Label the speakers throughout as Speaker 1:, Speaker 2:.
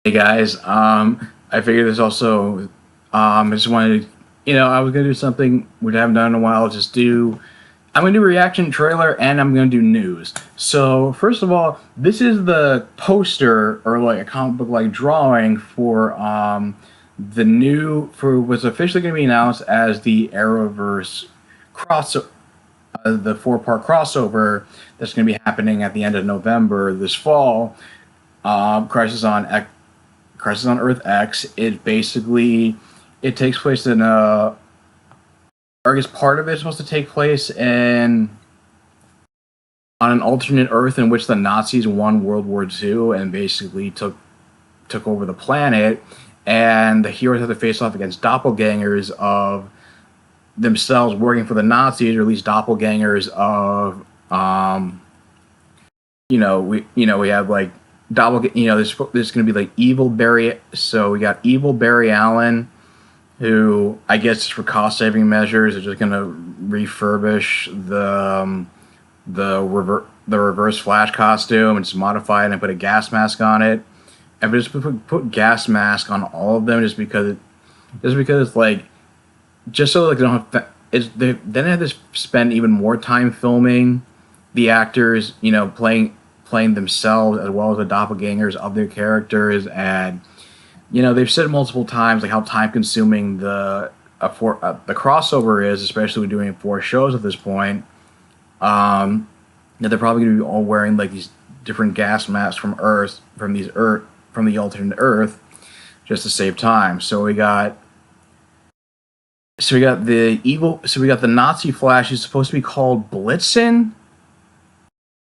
Speaker 1: Hey guys, I figured there's also, I just wanted to, I was gonna do something we haven't done in a while. I'm gonna do a reaction trailer and I'm gonna do news. So first of all, this is the poster or like a comic book like drawing for for what's officially gonna be announced as the Arrowverse cross, the four-part crossover that's gonna be happening at the end of November this fall. Crisis on Earth X. It takes place in or I guess part of it is supposed to take place in on an alternate Earth in which the Nazis won World War II and basically took over the planet, and the heroes have to face off against doppelgangers of themselves working for the Nazis, or at least doppelgangers of we have like there's going to be like evil Barry. So we got evil Barry Allen, who I guess for cost saving measures is just going to refurbish the reverse Flash costume and just modify it and put a gas mask on it, and just put gas mask on all of them just because like just so like they don't have then they have to spend even more time filming the actors, playing themselves as well as the doppelgangers of their characters. And they've said multiple times like how time consuming the crossover is, especially with doing 4 shows at this point. That they're probably going to be all wearing like these different gas masks from the alternate Earth, just to save time. So we got the Nazi Flash, who's supposed to be called Blitzen,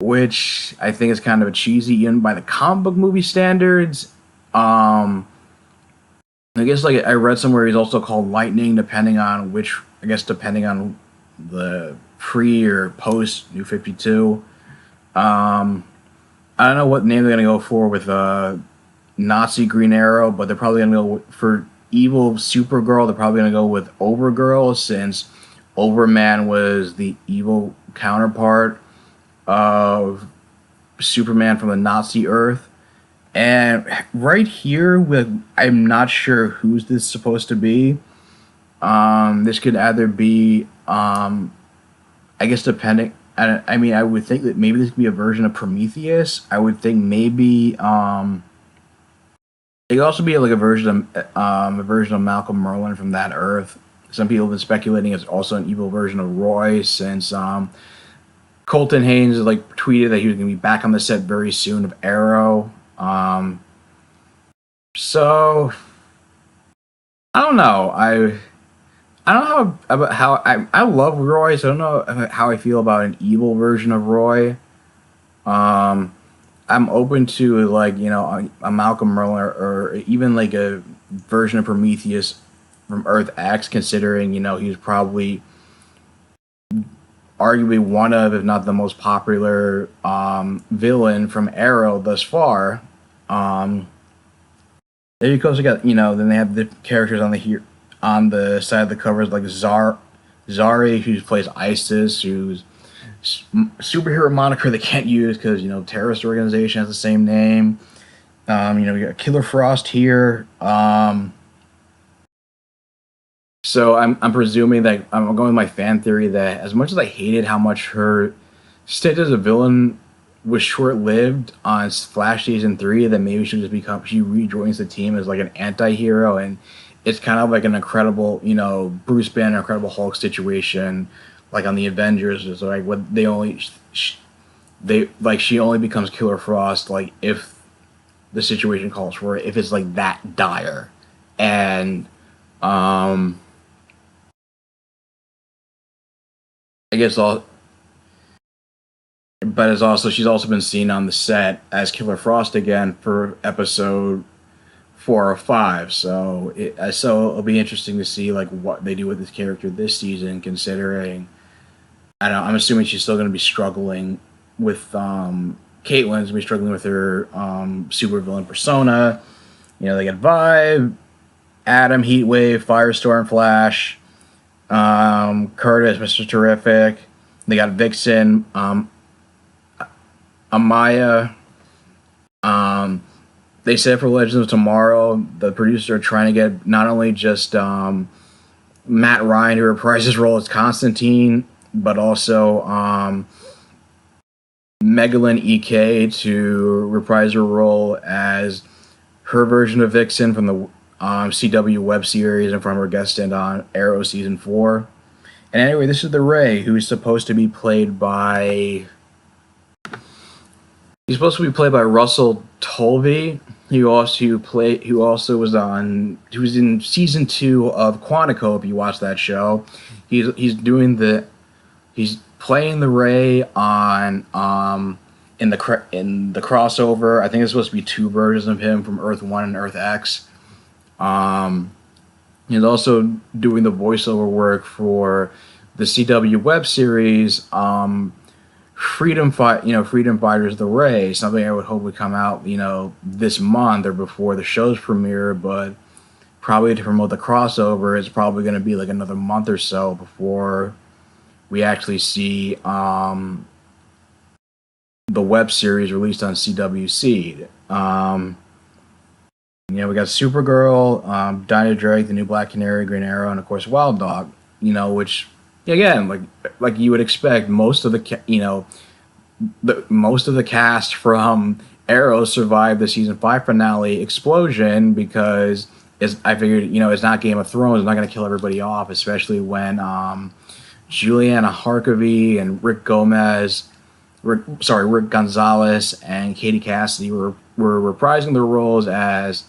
Speaker 1: which I think is kind of a cheesy even by the comic book movie standards. I guess like I read somewhere he's also called Lightning, depending on the pre or post New 52. I don't know what name they're gonna go for with Nazi Green Arrow, but they're probably gonna go for evil Supergirl. They're probably gonna go with Overgirl, since Overman was the evil counterpart of Superman from the Nazi Earth. And right here, I'm not sure who's this supposed to be. This could either be, I guess depending. I mean, I would think that maybe this could be a version of Prometheus. I would think maybe it could also be like a version of Malcolm Merlin from that Earth. Some people have been speculating it's also an evil version of Roy, since Colton Haynes like tweeted that he was going to be back on the set very soon of Arrow. So I don't know. I don't know about how I love Roy, so I don't know how I feel about an evil version of Roy. I'm open to like a Malcolm Merlin, or even like a version of Prometheus from Earth X, considering he's probably arguably one of, if not the most popular villain from Arrow thus far. Of course, we got then they have the characters on the side of the covers like Zari, who plays Isis, who's superhero moniker they can't use because terrorist organization has the same name. We got Killer Frost here. So I'm presuming that I'm going with my fan theory that as much as I hated how much her stint as a villain was short-lived on Flash season 3, that maybe she rejoins the team as like an anti-hero, and it's kind of like an incredible Bruce Banner, Incredible Hulk situation, like on the Avengers. Is like what she only becomes Killer Frost like if the situation calls for it, if it's like that dire. And I guess she's also been seen on the set as Killer Frost again for episode 4 or 5. So it'll be interesting to see like what they do with this character this season, considering I'm assuming she's still going to be struggling with Caitlin's going to be struggling with her supervillain persona. They got Vibe, Atom, Heatwave, Firestorm, Flash, Curtis, Mr. Terrific. They got Vixen, Amaya, they said for Legends of Tomorrow, the producers are trying to get not only just Matt Ryan to reprise his role as Constantine, but also Megalyn EK to reprise her role as her version of Vixen from the CW web series and from her guest stint on Arrow season 4. And anyway, this is the Ray, who's supposed to be played by. He's supposed to be played by Russell Tovey. Who also was on. He was in season 2 of Quantico. If you watch that show, he's playing the Ray on in the crossover. I think there's supposed to be 2 versions of him from Earth 1 and Earth X. He's also doing the voiceover work for the CW web series Freedom Fighters The Ray, something I would hope would come out, this month or before the show's premiere, but probably to promote the crossover, it's probably going to be like another month or so before we actually see the web series released on CW Seed. We got Supergirl, Dinah Drake, the new Black Canary, Green Arrow, and of course Wild Dog. Which again, like you would expect, most of the cast from Arrow survived the season 5 finale explosion because I figured it's not Game of Thrones, it's not going to kill everybody off, especially when Juliana Harkavy and Rick Gonzalez and Katie Cassidy were reprising their roles as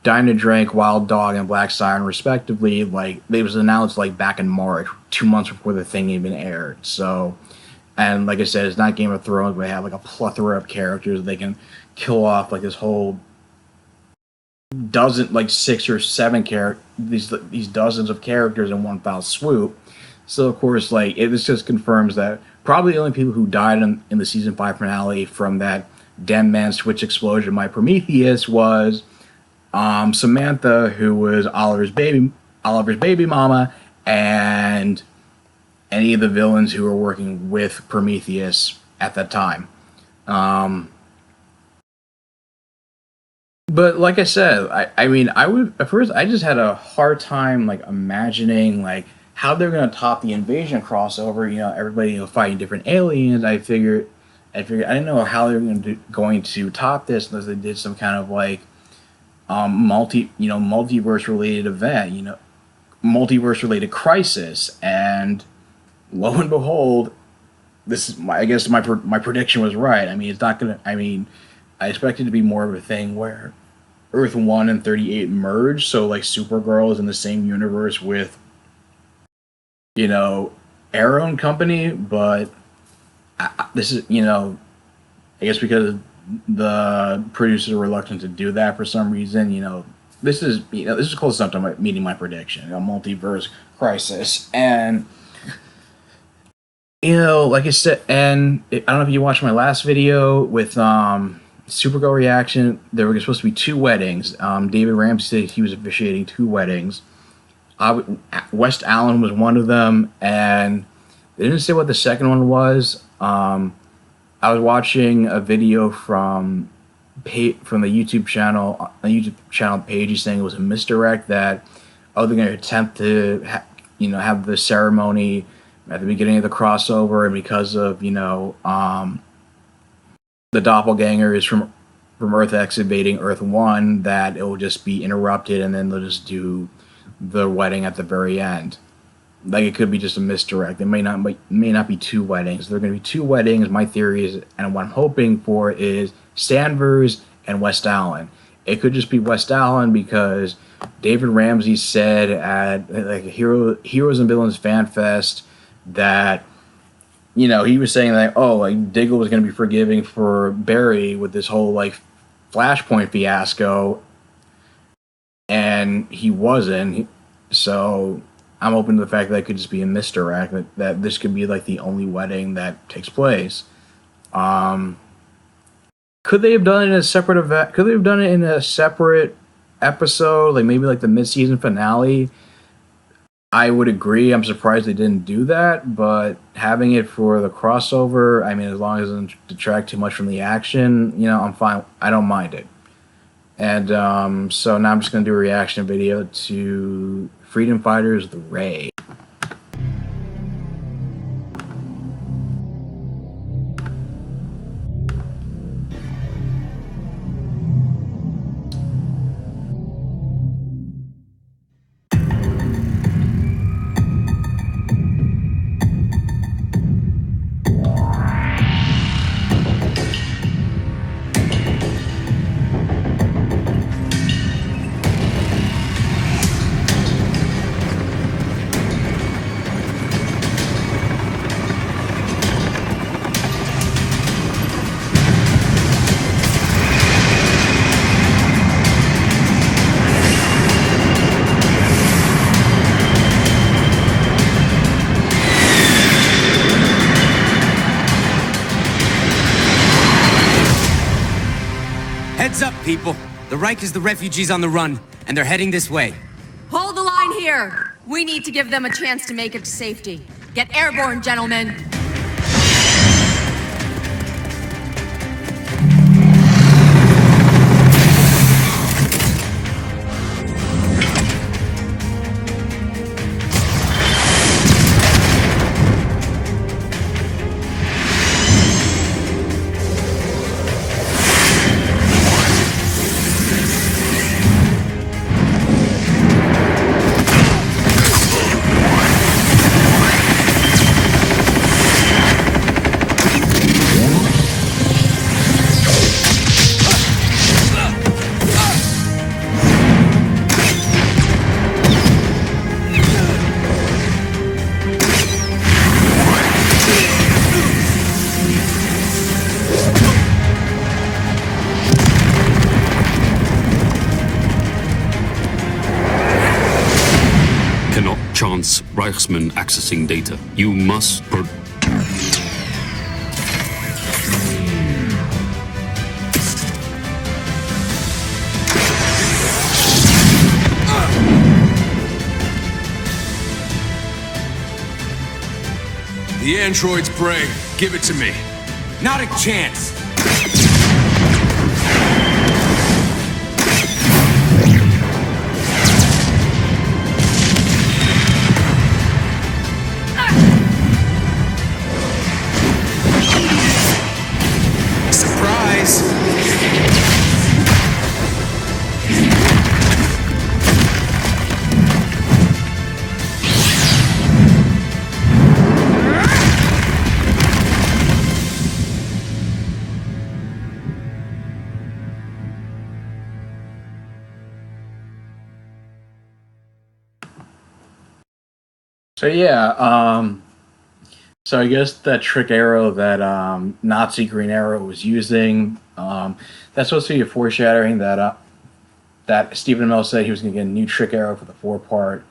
Speaker 1: Dinah Drake, Wild Dog, and Black Siren, respectively. Like, it was announced back in March, 2 months before the thing even aired. So, and like I said, it's not Game of Thrones, but they have a plethora of characters. They can kill off this whole dozen, 6 or 7 these dozens of characters in one foul swoop. So of course, this just confirms that probably the only people who died in the season 5 finale from that damn man switch explosion by Prometheus was Samantha, who was Oliver's baby mama, and any of the villains who were working with Prometheus at that time. But like I said, I just had a hard time imagining how they're going to top the Invasion crossover. Everybody fighting different aliens. I figured I didn't know how they were going to top this unless they did some kind of multiverse related event, multiverse related crisis. And lo and behold, I guess my prediction was right. It's not gonna. I expected it to be more of a thing where Earth 1 and 38 merge, so Supergirl is in the same universe with Arrow and company, but this is I guess because the producers are reluctant to do that for some reason. This is close enough to meeting my prediction, a multiverse crisis. And like I said, and I don't know if you watched my last video with Supergirl reaction. There were supposed to be 2 weddings. David Ramsey said he was officiating 2 weddings. West Allen was one of them, and they didn't say what the second one was. I was watching a video from the YouTube channel page saying it was a misdirect, that they're going to attempt to have the ceremony at the beginning of the crossover, and because of the doppelgangers from Earth X invading Earth 1, that it will just be interrupted, and then they'll just do the wedding at the very end. It could be just a misdirect. It may not be 2 weddings. There are going to be 2 weddings. My theory is, and what I'm hoping for, is Stanvers and West Allen. It could just be West Allen because David Ramsey said at Heroes and Villains Fan Fest that he was saying Diggle was going to be forgiving for Barry with this whole Flashpoint fiasco, and he wasn't. So I'm open to the fact that it could just be a misdirect, that this could be the only wedding that takes place. Could they have done it in a separate event? Could they have done it in a separate episode, maybe the mid-season finale? I would agree. I'm surprised they didn't do that, but having it for the crossover, as long as it doesn't detract too much from the action, I'm fine. I don't mind it. And so now I'm just going to do a reaction video to Freedom Fighters The Raid.
Speaker 2: Heads up, people. The Reich is the refugees on the run, and they're heading this way.
Speaker 3: Hold the line here. We need to give them a chance to make it to safety. Get airborne, gentlemen.
Speaker 4: Cannot chance Reichsmen accessing data. You must
Speaker 5: The android's brain. Give it to me.
Speaker 2: Not a chance. Surprise.
Speaker 1: So yeah, so I guess that trick arrow that Nazi Green Arrow was using, that's supposed to be a foreshadowing that that Stephen Amell said he was going to get a new trick arrow for the 4-part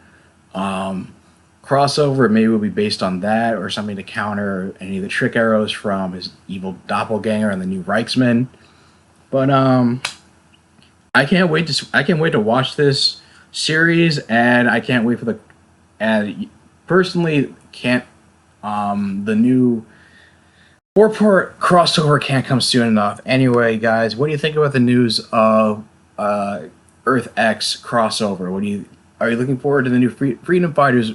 Speaker 1: crossover. Maybe it will be based on that or something to counter any of the trick arrows from his evil doppelganger and the new Reichsman. But I can't wait to watch this series, and I can't wait for the personally can't the new 4-part crossover can't come soon enough. Anyway, guys, what do you think about the news of Earth X crossover? Are you looking forward to the new Freedom Fighters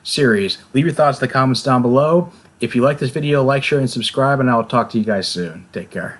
Speaker 1: series? Leave your thoughts in the comments down below. If you like this video, like, share, and subscribe, and I'll talk to you guys soon. Take care.